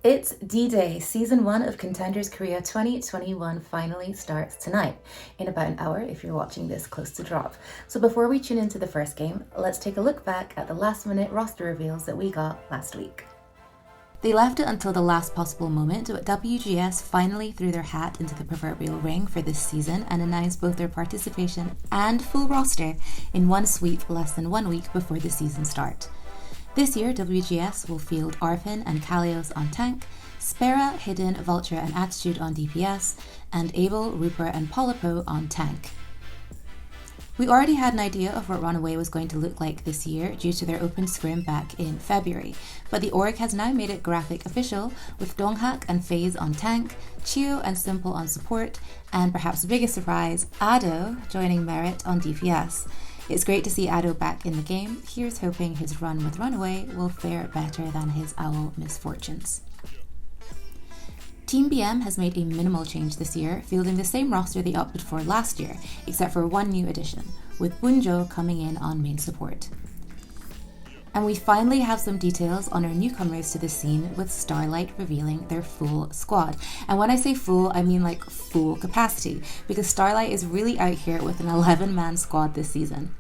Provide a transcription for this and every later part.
It's D-Day. Season 1 of Contenders Korea 2021 finally starts tonight, in about an hour if you're watching this close to drop. So before we tune into the first game, let's take a look back at the last-minute roster reveals that we got last week. They left it until the last possible moment, but WGS finally threw their hat into the proverbial ring for this season and announced both their participation and full roster in one sweep less than 1 week before the season start. This year, WGS will field Arfin and Kalios on tank, Spera, Hidden, Vulture and Attitude on DPS, and Abel, Rupert and Polypo on tank. We already had an idea of what Runaway was going to look like this year due to their open scrim back in February, but the org has now made it graphic official with Donghak and FaZe on tank, Chio and Simple on support, and perhaps the biggest surprise, Ado joining Merit on DPS. It's great to see Ado back in the game. Here's hoping his run with Runaway will fare better than his owl misfortunes. Team BM has made a minimal change this year, fielding the same roster they opted for last year, except for one new addition, with Bunjo coming in on main support. And we finally have some details on our newcomers to the scene, with Starlight revealing their full squad. And when I say full, I mean like full capacity, because Starlight is really out here with an 11-man squad this season.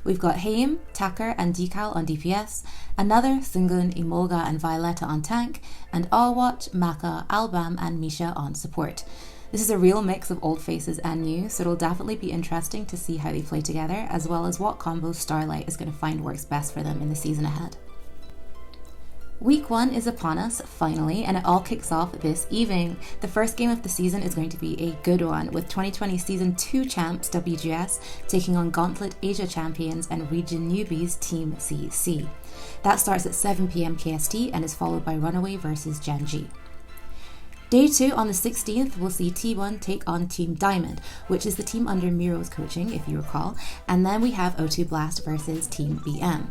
We've got Haim, Taker and Decal on DPS, another Sungun, Imolga and Violetta on tank, and Overwatch, Maka, Albam and Misha on support. This is a real mix of old faces and new, so it'll definitely be interesting to see how they play together, as well as what combos Starlight is going to find works best for them in the season ahead. Week 1 is upon us, finally, and it all kicks off this evening. The first game of the season is going to be a good one, with 2020 Season 2 champs WGS taking on Gauntlet Asia champions and region newbies Team CC. That starts at 7 PM KST and is followed by Runaway versus Genji. Day 2 on the 16th, we'll see T1 take on Team Diamond, which is the team under Miro's coaching, if you recall, and then we have O2 Blast versus Team BM.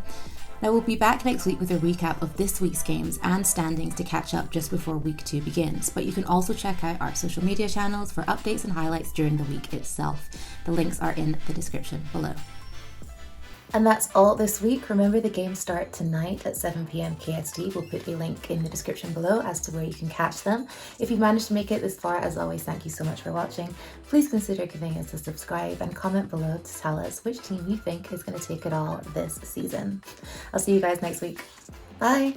Now we'll be back next week with a recap of this week's games and standings to catch up just before week 2 begins, but you can also check out our social media channels for updates and highlights during the week itself. The links are in the description below. And that's all this week. Remember, the games start tonight at 7 PM KST. We'll put a link in the description below as to where you can catch them. If you've managed to make it this far, as always, thank you so much for watching. Please consider giving us a subscribe and comment below to tell us which team you think is going to take it all this season. I'll see you guys next week. Bye!